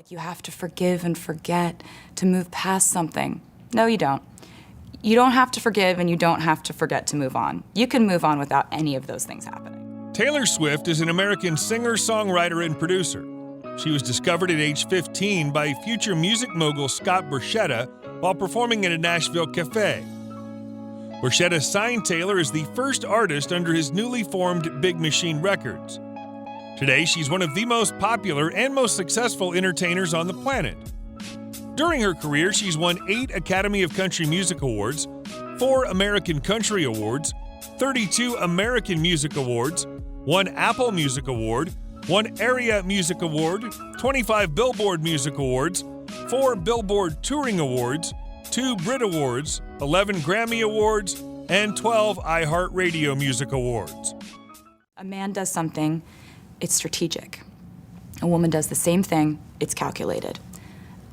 like you have to forgive and forget to move past something. No, you don't. You don't have to forgive and you don't have to forget to move on. You can move on without any of those things happening. Taylor Swift is an American singer, songwriter, and producer. She was discovered at age 15 by future music mogul Scott Borchetta while performing at a Nashville cafe. Borchetta signed Taylor as the first artist under his newly formed Big Machine Records. Today, she's one of the most popular and most successful entertainers on the planet. During her career, she's won 8 Academy of Country Music Awards, 4 American Country Awards, 32 American Music Awards, 1 Apple Music Award, 1 Area Music Award, 25 Billboard Music Awards, 4 Billboard Touring Awards, 2 Brit Awards, 11 Grammy Awards, and 12 iHeartRadio Music Awards. A man does something, it's strategic. A woman does the same thing, it's calculated.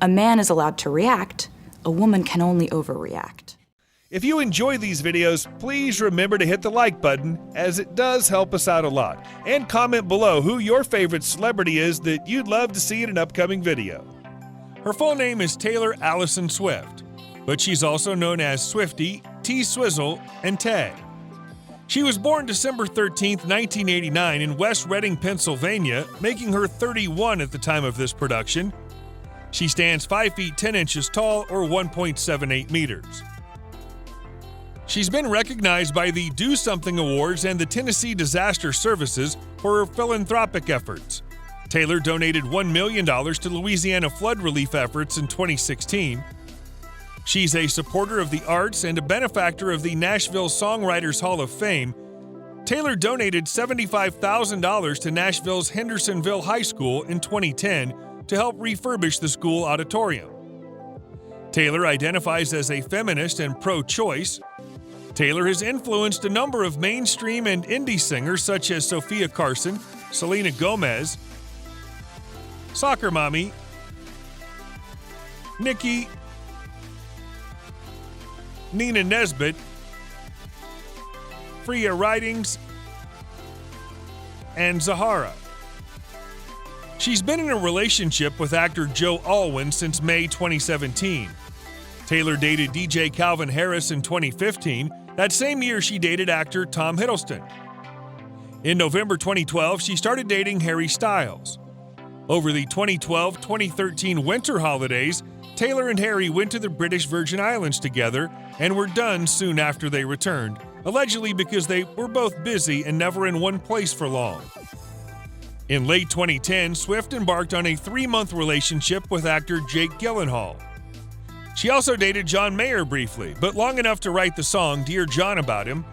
A man is allowed to react, a woman can only overreact. If you enjoy these videos, please remember to hit the like button, as it does help us out a lot. And comment below who your favorite celebrity is that you'd love to see in an upcoming video. Her full name is Taylor Allison Swift, but she's also known as Swiftie, T-Swizzle, and Tay. She was born December 13, 1989 in West Reading, Pennsylvania, making her 31 at the time of this production. She stands 5 feet 10 inches tall, or 1.78 meters. She's been recognized by the Do Something Awards and the Tennessee Disaster Services for her philanthropic efforts. Taylor donated $1 million to Louisiana flood relief efforts in 2016. She's a supporter of the arts and a benefactor of the Nashville Songwriters Hall of Fame. Taylor donated $75,000 to Nashville's Hendersonville High School in 2010 to help refurbish the school auditorium. Taylor identifies as a feminist and pro-choice. Taylor has influenced a number of mainstream and indie singers such as Sophia Carson, Selena Gomez, Soccer Mommy, Nicki, Nina Nesbitt, Freya Ridings, and Zahara. She's been in a relationship with actor Joe Alwyn since May 2017. Taylor dated DJ Calvin Harris in 2015. That same year, she dated actor Tom Hiddleston. In November 2012, she started dating Harry Styles. Over the 2012-2013 winter holidays, Taylor and Harry went to the British Virgin Islands together and were done soon after they returned, allegedly because they were both busy and never in one place for long. In late 2010, Swift embarked on a 3-month relationship with actor Jake Gyllenhaal. She also dated John Mayer briefly, but long enough to write the song Dear John about him.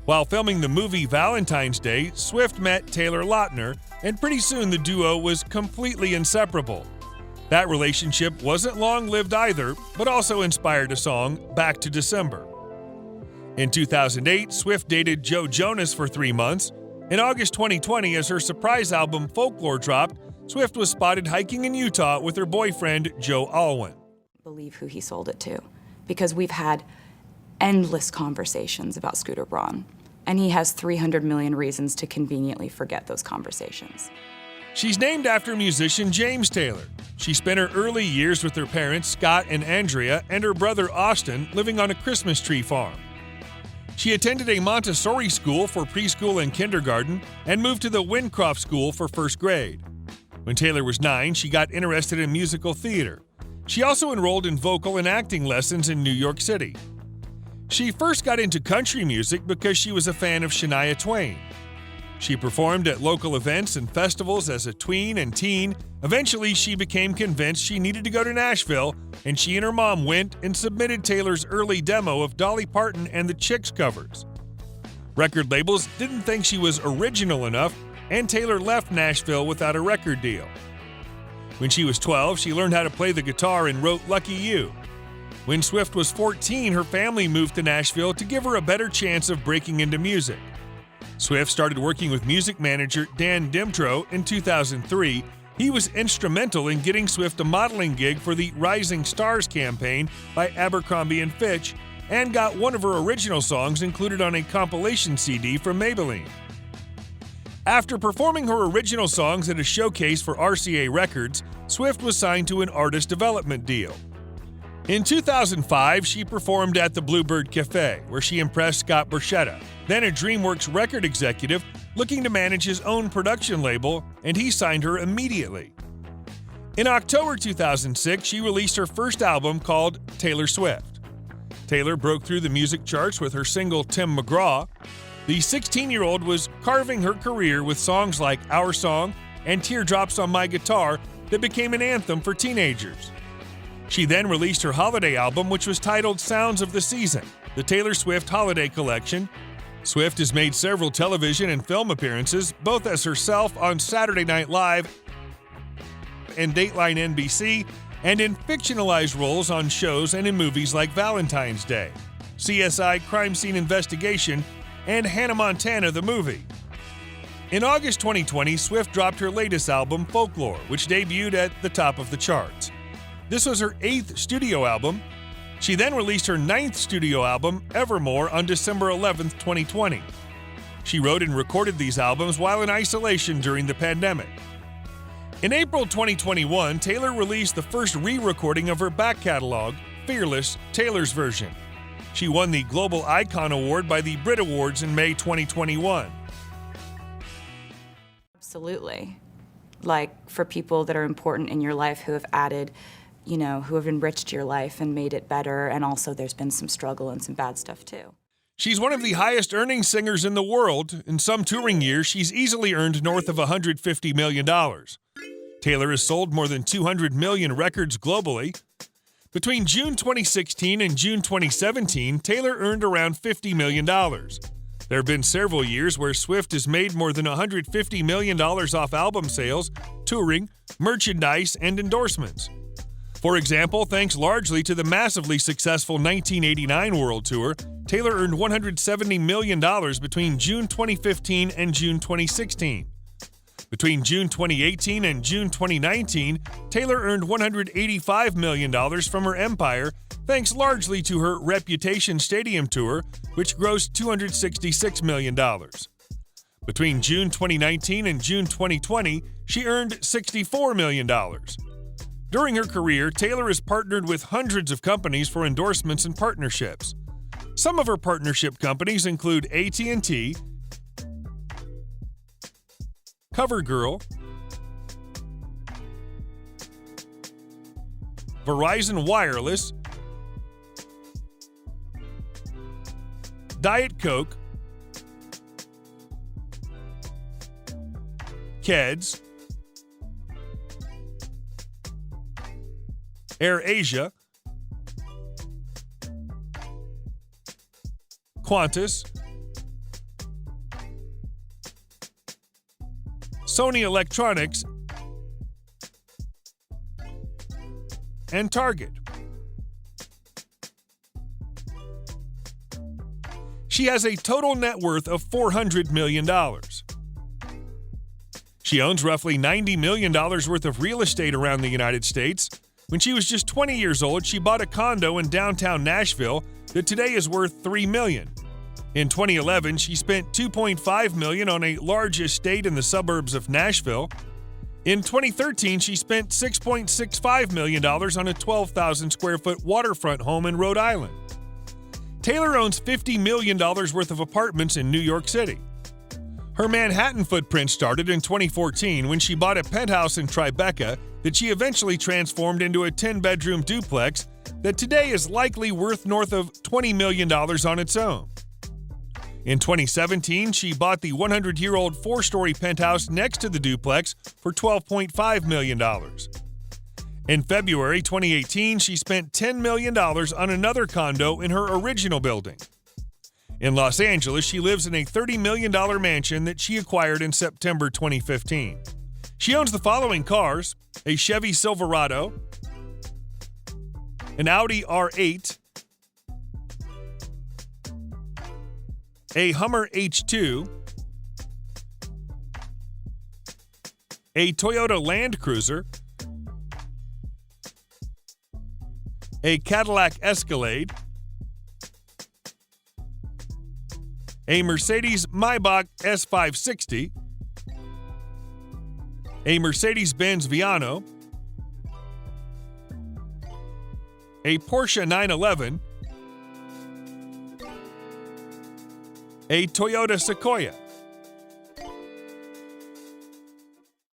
While filming the movie Valentine's Day, Swift met Taylor Lautner, and pretty soon the duo was completely inseparable. That relationship wasn't long-lived either, but also inspired a song, Back to December. In 2008, Swift dated Joe Jonas for 3 months. In August 2020, as her surprise album Folklore dropped, Swift was spotted hiking in Utah with her boyfriend, Joe Alwyn. Believe who he sold it to, because we've had endless conversations about Scooter Braun, and he has 300 million reasons to conveniently forget those conversations. She's named after musician James Taylor. She spent her early years with her parents, Scott and Andrea, and her brother Austin, living on a Christmas tree farm. She attended a Montessori school for preschool and kindergarten and moved to the Wincroft School for first grade. When Taylor was 9, she got interested in musical theater. She also enrolled in vocal and acting lessons in New York City. She first got into country music because she was a fan of Shania Twain. She performed at local events and festivals as a tween and teen. Eventually, she became convinced she needed to go to Nashville, and she and her mom went and submitted Taylor's early demo of Dolly Parton and the Chicks covers. Record labels didn't think she was original enough, and Taylor left Nashville without a record deal. When she was 12, she learned how to play the guitar and wrote Lucky You. When Swift was 14, her family moved to Nashville to give her a better chance of breaking into music. Swift started working with music manager Dan Dimtro in 2003. He was instrumental in getting Swift a modeling gig for the Rising Stars campaign by Abercrombie & Fitch, and got one of her original songs included on a compilation CD from Maybelline. After performing her original songs at a showcase for RCA Records, Swift was signed to an artist development deal. In 2005, she performed at the Bluebird Cafe, where she impressed Scott Borchetta, then a DreamWorks record executive looking to manage his own production label, and he signed her immediately. In October 2006, she released her first album called Taylor Swift. Taylor broke through the music charts with her single Tim McGraw. The 16-year-old was carving her career with songs like Our Song and Teardrops on My Guitar that became an anthem for teenagers. She then released her holiday album, which was titled Sounds of the Season, the Taylor Swift Holiday Collection. Swift has made several television and film appearances, both as herself on Saturday Night Live and Dateline NBC, and in fictionalized roles on shows and in movies like Valentine's Day, CSI Crime Scene Investigation, and Hannah Montana the Movie. In August 2020, Swift dropped her latest album, Folklore, which debuted at the top of the charts. This was her 8th studio album. She then released her 9th studio album, Evermore, on December 11, 2020. She wrote and recorded these albums while in isolation during the pandemic. In April 2021, Taylor released the first re-recording of her back catalog, Fearless, Taylor's Version. She won the Global Icon Award by the Brit Awards in May 2021. Absolutely. Like, for people that are important in your life who have added, who have enriched your life and made it better, and also there's been some struggle and some bad stuff too. She's one of the highest earning singers in the world. In some touring years, she's easily earned north of $150 million. Taylor has sold more than 200 million records globally. Between June 2016 and June 2017, Taylor earned around $50 million. There have been several years where Swift has made more than $150 million off album sales, touring, merchandise, and endorsements. For example, thanks largely to the massively successful 1989 World Tour, Taylor earned $170 million between June 2015 and June 2016. Between June 2018 and June 2019, Taylor earned $185 million from her empire, thanks largely to her Reputation Stadium Tour, which grossed $266 million. Between June 2019 and June 2020, she earned $64 million. During her career, Taylor has partnered with hundreds of companies for endorsements and partnerships. Some of her partnership companies include AT&T, CoverGirl, Verizon Wireless, Diet Coke, Keds, AirAsia, Qantas, Sony Electronics, and Target. She has a total net worth of $400 million. She owns roughly $90 million worth of real estate around the United States. When she was just 20 years old, she bought a condo in downtown Nashville that today is worth $3 million. In 2011, she spent $2.5 million on a large estate in the suburbs of Nashville. In 2013, she spent $6.65 million on a 12,000 square foot waterfront home in Rhode Island. Taylor owns $50 million worth of apartments in New York City. Her Manhattan footprint started in 2014 when she bought a penthouse in Tribeca that she eventually transformed into a 10-bedroom duplex that today is likely worth north of $20 million on its own. In 2017, she bought the 100-year-old 4-story penthouse next to the duplex for $12.5 million. In February 2018, she spent $10 million on another condo in her original building. In Los Angeles, she lives in a $30 million mansion that she acquired in September 2015. She owns the following cars: a Chevy Silverado, an Audi R8, a Hummer H2, a Toyota Land Cruiser, a Cadillac Escalade, a Mercedes Maybach S560, a Mercedes-Benz Viano, a Porsche 911, a Toyota Sequoia,